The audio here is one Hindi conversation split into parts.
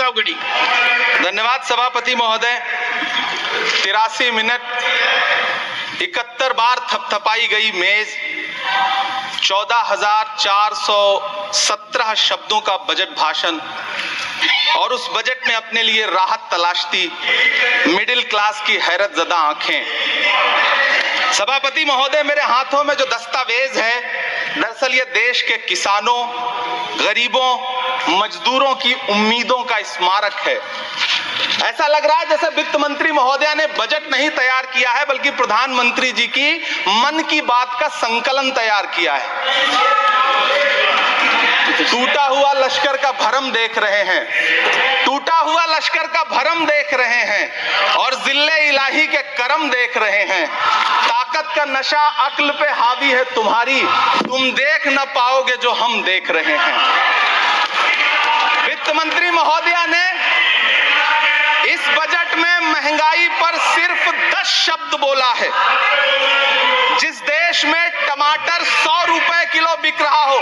चौगड़ी। धन्यवाद सभापति महोदय। 83 मिनट 71 बार थपथपाई गई मेज, 14,417 शब्दों का बजट भाषण और उस बजट में अपने लिए राहत तलाशती मिडिल क्लास की हैरतजदा आंखें। सभापति महोदय, मेरे हाथों में जो दस्तावेज है, दरअसल ये देश के किसानों, गरीबों, मजदूरों की उम्मीदों का स्मारक है। ऐसा लग रहा है जैसे वित्त मंत्री महोदया ने बजट नहीं तैयार किया है, बल्कि प्रधानमंत्री जी की मन की बात का संकलन तैयार किया है। टूटा हुआ लश्कर का भरम देख रहे हैं, टूटा हुआ लश्कर का भरम देख रहे हैं और जिल्ले इलाही के करम देख रहे हैं। ताकत का नशा अक्ल पे हावी है तुम्हारी, तुम देख न पाओगे जो हम देख रहे हैं। वित्त मंत्री महोदया ने इस बजट में महंगाई पर सिर्फ 10 शब्द बोला है। जिस देश में टमाटर 100 रुपए किलो बिक रहा हो,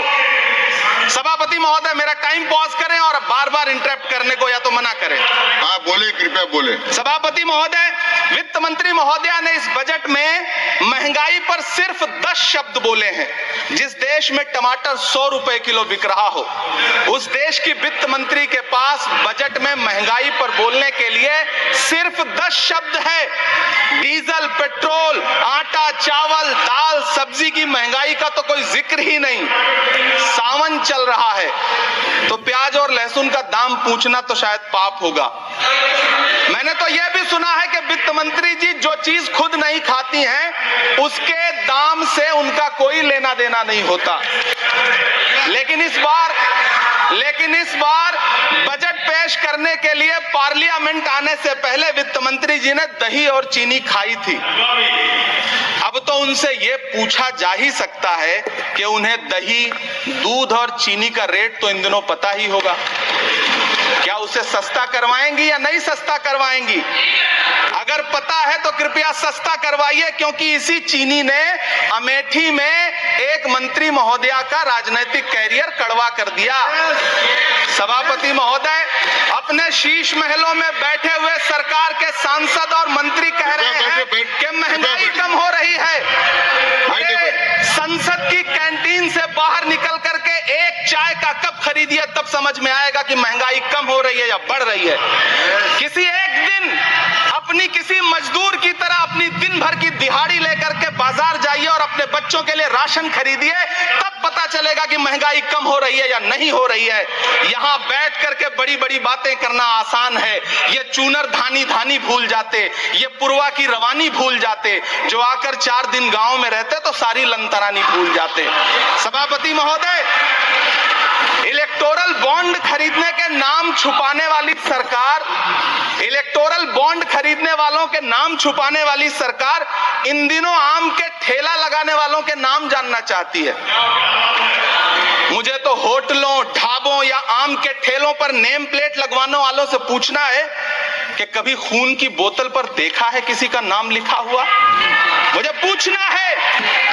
सभापति महोदय मेरा टाइम पॉज करें और बार बार इंटरप्ट करने को या तो मना करें। हाँ बोले, कृपया बोले। सभापति महोदय, वित्त मंत्री महोदया ने इस बजट में महंगाई पर सिर्फ 10 शब्द बोले हैं। जिस देश में टमाटर 100 रुपए किलो बिक रहा हो, उस देश की वित्त मंत्री के पास बजट में महंगाई पर बोलने के लिए सिर्फ 10 शब्द है। डीजल, पेट्रोल, आटा, चावल, दाल, सब्जी की महंगाई का तो कोई जिक्र ही नहीं। सावन चल रहा है तो प्याज और लहसुन का दाम पूछना तो शायद पाप होगा। मैंने तो यह भी सुना है कि वित्त मंत्री जी जो चीज खुद नहीं खाती हैं, उसके दाम से उनका कोई लेना देना नहीं होता। लेकिन इस बार बजट पेश करने के लिए पार्लियामेंट आने से पहले वित्त मंत्री जी ने दही और चीनी खाई थी। अब तो उनसे यह पूछा जा ही सकता है कि उन्हें दही, दूध और चीनी का रेट तो इन दिनों पता ही होगा। क्या उसे सस्ता करवाएंगी या नहीं सस्ता करवाएंगी? अगर पता है तो कृपया सस्ता करवाइए, क्योंकि इसी चीनी ने अमेठी में एक मंत्री महोदया का राजनीतिक कैरियर कड़वा कर दिया। सभापति महोदय, अपने शीश महलों में बैठे हुए सरकार के सांसद और मंत्री कह रहे हैं कि महंगाई कम हो रही है। संसद की कैंटीन से बाहर निकल करके एक चाय का कप खरीदिए, तब समझ में आएगा कि महंगाई कम हो रही है या बढ़ रही है। किसी एक दिन अपनी किसी मजदूर की तरह अपनी दिन भर की दिहाड़ी लेकर के बाजार जाइए और अपने बच्चों के लिए राशन खरीदिए, तब पता चलेगा कि महंगाई कम हो रही है या नहीं हो रही है। यहाँ बैठ करके बड़ी बड़ी बातें करना आसान है। ये चूनर धानी धानी भूल जाते, ये पुरवा की रवानी भूल जाते, जो आकर 4 दिन गांव में रहते तो सारी लंतरानी भूल जाते। सभापति महोदय, इलेक्टोरल बॉन्ड खरीदने के नाम छुपाने वाली सरकार, इलेक्टोरल बॉन्ड खरीदने वालों के नाम छुपाने वाली सरकार इन दिनों आम के ठेला लगाने वालों के नाम जानना चाहती है। मुझे तो होटलों, ढाबों या आम के ठेलों पर नेम प्लेट लगवाने वालों से पूछना है कि कभी खून की बोतल पर देखा है किसी का नाम लिखा हुआ? मुझे पूछना है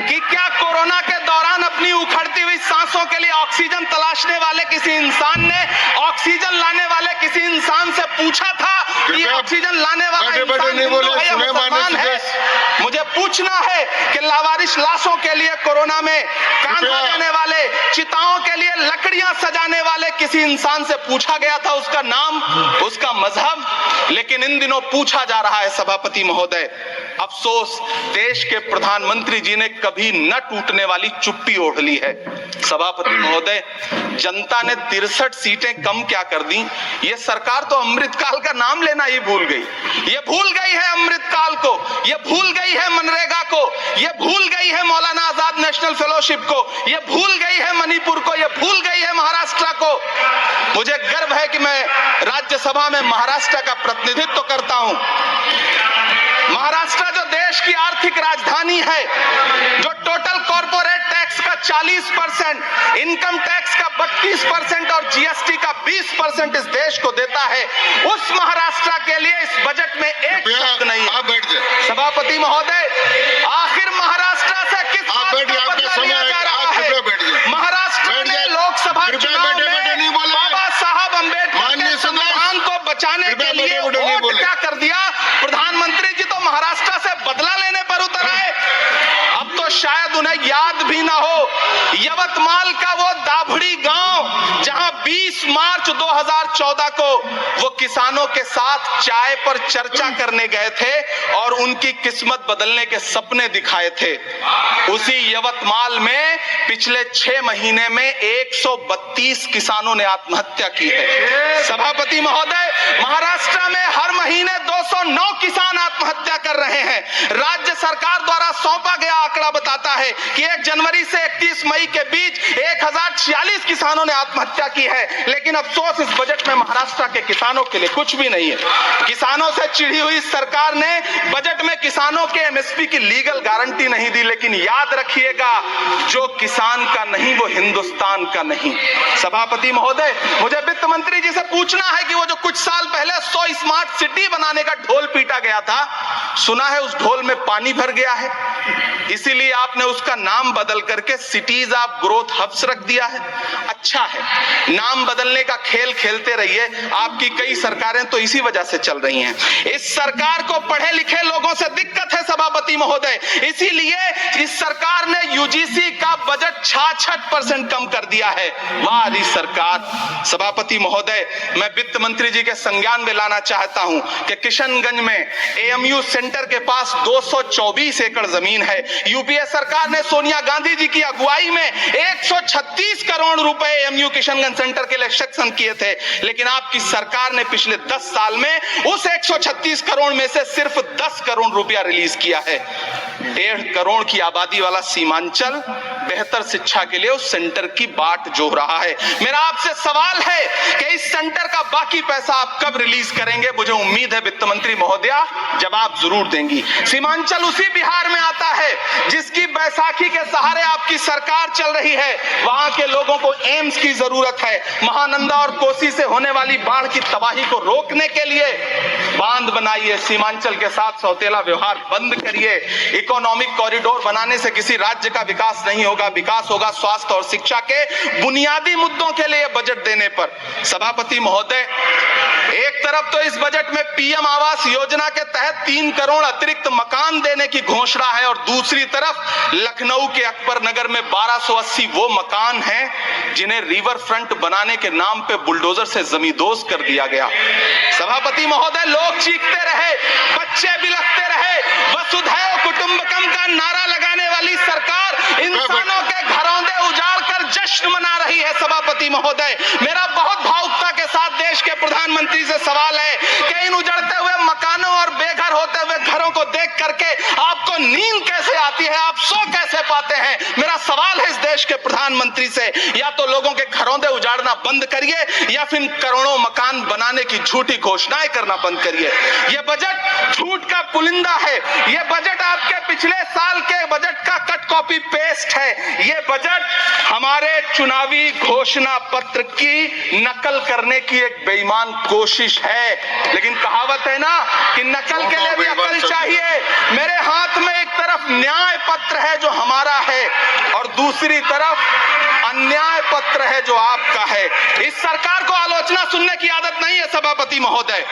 कि क्या कोरोना के दौरान अपनी उखड़ती हुई सांसों के लिए ऑक्सीजन तलाशने वाले किसी इंसान ने ऑक्सीजन लाने वाले किसी इंसान से पूछा था कि ऑक्सीजन लाने वाला इंसान हिंदू है या मुसलमान है? मुझे पूछना है कि लावारिश लाशों के लिए कोरोना में कांधा देने वाले, चिताओं के लिए लकड़ियां सजाने वाले किसी इंसान से पूछा गया था उसका नाम, उसका मजहब? लेकिन इन दिनों पूछा जा रहा है। सभापति महोदय, अफसोस देश के प्रधानमंत्री जी ने कभी न टूटने वाली चुप्पी ओढ़ ली है। सभापति महोदय, जनता ने 63 सीटें कम क्या कर दी, ये सरकार तो अमृतकाल का नाम लेना ही भूल गई। ये भूल गई है अमृतकाल को, ये भूल गई है मनरेगा को, ये भूल गई है मौलाना आजाद नेशनल फेलोशिप को, ये भूल गई है मणिपुर को, ये भूल गई है महाराष्ट्र को। मुझे गर्व है कि मैं राज्यसभा में महाराष्ट्र का प्रतिनिधित्व करता हूं। महाराष्ट्र जो देश की आर्थिक राजधानी है, जो टोटल कॉर्पोरेट टैक्स का 40%, इनकम टैक्स का 32% और जीएसटी का 20% इस देश को देता है, उस महाराष्ट्र के लिए इस बजट में एक शब्द नहीं है। सभापति महोदय, आखिर महाराष्ट्र से किस बात का बदला लिया जा रहा है? महाराष्ट्र में लोकसभा चुनाव में बाबा साहब अम्बेडकर के संविधान को बचाने के लिए वोट क्या कर दिया। प्रधानमंत्री जी तो महाराष्ट्र से बदला लेने पर उतर आए। अब तो शायद उन्हें याद भी ना हो यवतमाल का वो दाभड़ी गांव जहां 20 मार्च 2014 को वो किसानों के साथ चाय पर चर्चा करने गए थे और उनकी किस्मत बदलने के सपने दिखाए थे। उसी यवतमाल में पिछले 6 महीने में 132 किसानों ने आत्महत्या की है। सभापति महोदय, महाराष्ट्र में हर महीने 209 किसान आत्महत्या कर रहे हैं। राज्य सरकार द्वारा सौंपा गया आंकड़ा बताता है कि 1 जनवरी से 31 मई के बीच 1046 किसानों ने आत्महत्या की है। लेकिन अफसोस, इस बजट में महाराष्ट्र के किसानों के लिए कुछ भी नहीं है। किसानों से चिढ़ी हुई सरकार ने बजट में किसानों के एमएसपी की लीगल गारंटी नहीं दी। लेकिन याद रखिएगा, जो किसान का नहीं वो हिंदुस्तान का नहीं। सभापति महोदय, मुझे वित्त मंत्री जी से पूछना है कि वो जो कुछ साल पहले 100 स्मार्ट सिटी बनाने का ढोल पीटा गया था, सुना है उस ढोल में पानी भर गया है, इसीलिए आपने उसका नाम बदल करके सिटीज ऑफ ग्रोथ हब्स रख दिया है। अच्छा है, नाम बदलने का खेल खेलते रहिए। आपकी कई सरकारें तो इसी वजह से चल रही हैं। इस सरकार को पढ़े लिखे लोगों से दिक्कत है सभापति महोदय, इसीलिए इस सरकार ने यूजीसी का बजट 66% कम कर दिया है। वाह री सरकार। सभापति महोदय, मैं वित्त मंत्री जी के संज्ञान में लाना चाहता हूं कि किशनगंज में एएमयू सेंटर के पास 224 एकड़ जमीन है। यूपीए सरकार ने सोनिया गांधी जी की अगुवाई में 136 करोड़ रुपए एएमयू किशनगंज सेंटर के लिए सेक्शन किए थे। लेकिन आपकी सरकार ने पिछले 10 साल में उस 136 करोड़ में से सिर्फ 10 करोड़ रुपया रिलीज किया है। 1.5 करोड़ की आबादी वाला सीमांचल बेहतर शिक्षा के लिए उस सेंटर की बाट जोह रहा है। मेरा आपसे सवाल है कि इस सेंटर का बाकी पैसा आप कब रिलीज करेंगे। मुझे उम्मीद है वित्त मंत्री महोदया जवाब जरूर देंगी। सीमांचल उसी बिहार में आता है जिसकी बैसाखी के सहारे आपकी सरकार चल रही है। वहां के लोगों को एम्स की जरूरत है। महानंदा और कोसी से होने वाली बाढ़ की तबाही को रोकने के लिए बांध बनाइए, सीमांचल के साथ सौतेला व्यवहार बंद करिए। इकोनॉमिक कॉरिडोर बनाने से किसी राज्य का विकास नहीं होगा, विकास होगा स्वास्थ्य और शिक्षा के बुनियादी मुद्दों के लिए बजट देने पर। सभापति महोदय, एक तरफ तो इस बजट में पीएम आवास योजना के तहत 3 करोड़ अतिरिक्त मकान देने की घोषणा है और दूसरी तरफ लखनऊ के अकबर नगर में 1280 वो मकान हैं जिन्हें रिवर फ्रंट बनाने के नाम पे बुलडोजर से जमींदोज कर दिया गया। सभापति महोदय, लोग चीखते रहे, बच्चे बिलखते रहे, वसुधैव कुटुंबकम का नारा लगाने वाली सरकार इंसानों के घरौंदे उजाड़ कर जश्न मना रही है। सभापति महोदय, मेरा बहुत भावुकता के साथ देश के प्रधानमंत्री से सवाल है कि इन उजड़ते हुए मकानों और बेघर होते हुए घरों को देख करके आपको नींद कैसे आती है, आप सो कैसे पाते हैं। मेरा सवाल है इस देश के प्रधानमंत्री से, या तो लोगों के घरौंदे उजाड़ना बंद करिए या फिर करोड़ों मकान बनाने की झूठी घोषणाएं करना बंद करिए। यह बजट झूठ का पुलिंदा है। यह बजट आपके पिछले साल के बजट का कट कॉपी पेस्ट है। यह बजट हमारे चुनावी घोषणा पत्र की नकल करने की एक बेईमान कोशिश है। लेकिन कहावत है ना कि नकल के लिए भी अकल चाहिए। मेरे हाथ में एक तरफ न्याय पत्र है जो हमारा है और दूसरी तरफ अन्याय पत्र है जो आपका है। इस सरकार को आलोचना सुनने की आदत नहीं है सभापति महोदय।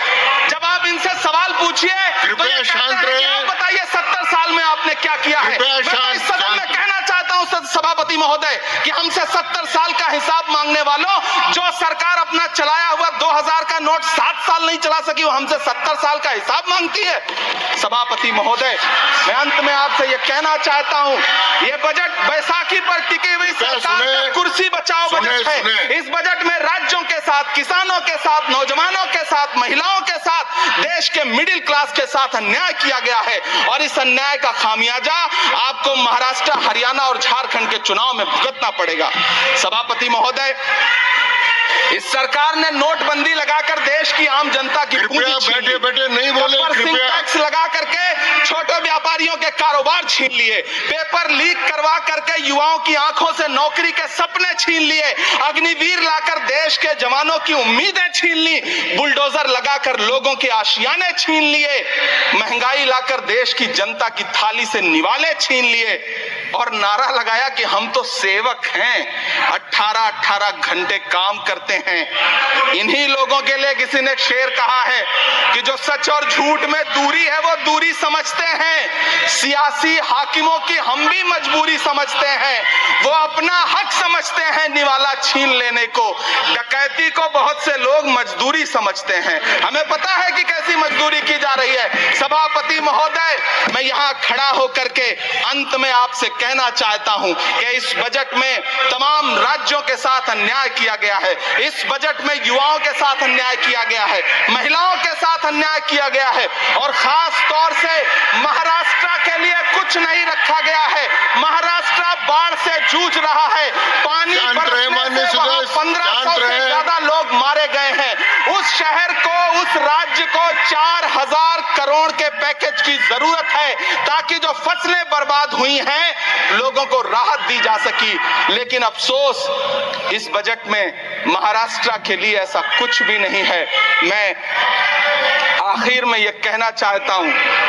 जब आप इनसे सवाल पूछिए तो ये शांत रहिए। आप बताइए 70 साल में आपने क्या किया है। मैं तो इस सदन में कहना चाहता हूं सभापति महोदय कि हमसे 70 साल का हिसाब मांगने वालों, जो सरकार अपना चलाया हुआ 2000 का नोट 7 साल नहीं चला सकी, वो हमसे 70 साल का हिसाब मांगती है। सभापति महोदय, मैं अंत में आपसे यह कहना चाहता हूं, यह बजट बैसाखी पर टिकी हुई सरकार का कुर्सी बचाओ बजट है। इस बजट में राज्यों के साथ, किसानों के साथ, नौजवानों के साथ, महिलाओं के साथ, देश के मिडिल क्लास के साथ अन्याय किया गया है और इस अन्याय का खामियाजा आपको महाराष्ट्र, हरियाणा और झारखंड के चुनाव में भुगतना पड़ेगा। सभापति महोदय, इस सरकार ने नोटबंदी लगाकर देश की आम जनता की पूंजी छीन ली। बैठे नहीं बोले, कृपया टैक्स लगा करके छोटे व्यापारियों के कारोबार छीन लिए, पेपर लीक करवा करके युवाओं की आंखों से नौकरी के सपने छीन लिए, अग्निवीर लाकर देश के जवानों की उम्मीदें छीन ली, बुलडोजर लगाकर लोगों के आशियाने छीन लिए, महंगाई लाकर देश की जनता की थाली से निवाले छीन लिए। और नारा लगाया कि हम तो सेवक हैं, 18-18 घंटे काम करते हैं। इन्हीं लोगों के लिए किसी ने शेर कहा है कि जो सच और झूठ में दूरी है वो दूरी समझते हैं, सियासी हाकिमों की हम भी मजबूरी समझते हैं, वो अपना हक समझते हैं निवाला छीन लेने को, डकैती को बहुत से लोग मजदूरी समझते हैं। हमें पता है कि कैसी मजदूरी की जा रही है। सभापति महोदय, मैं यहाँ खड़ा होकर के अंत में आपसे कहना चाहता हूं कि इस बजट में तमाम राज्यों के साथ अन्याय किया गया है, इस बजट में युवाओं के साथ अन्याय किया गया है, महिलाओं के साथ अन्याय किया गया है, और खास तौर से महाराष्ट्र के लिए कुछ नहीं रखा गया है। महाराष्ट्र बाढ़ से जूझ रहा है, पानी बरसने से वहां 1500 से ज्यादा लोग मारे गए हैं। उस शहर को, उस राज्य को 4000 करोड़ के पैकेज की जरूरत है ताकि जो फसलें बर्बाद हुई हैं लोगों को राहत दी जा सकी। लेकिन अफसोस, इस बजट में महाराष्ट्र के लिए ऐसा कुछ भी नहीं है। मैं आखिर में यह कहना चाहता हूं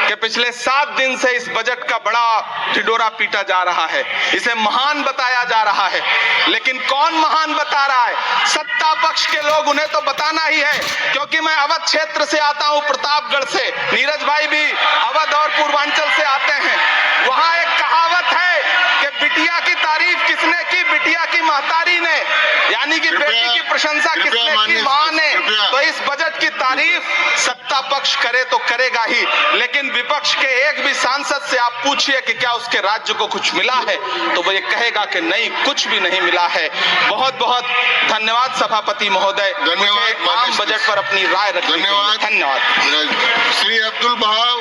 कि पिछले 7 दिन से इस बजट का बड़ा ढिढोरा पीटा जा रहा है, इसे महान बताया जा रहा है, लेकिन कौन महान बता रहा है? सत्ता पक्ष के लोग, उन्हें तो बताना ही है, क्योंकि मैं अवध क्षेत्र से आता हूं, प्रतापगढ़ से, नीरज भाई भी अवध और पूर्वांचल से आते हैं। वहां एक कहावत है कि बिटिया की तारीफ किसने की? बिटिया की महतारी ने, यानी कि बेटी की प्रशंसा किसने की? मां ने। तो इस बजट की तारीफ सत्ता पक्ष करे तो करेगा ही, लेकिन विपक्ष के एक भी सांसद से आप पूछिए कि क्या उसके राज्य को कुछ मिला है, तो वो ये कहेगा कि नहीं, कुछ भी नहीं मिला है। बहुत बहुत धन्यवाद सभापति महोदय, धन्यवाद। आम बजट पर अपनी राय रखने के लिए। धन्यवाद। श्री अब्दुल बहाव।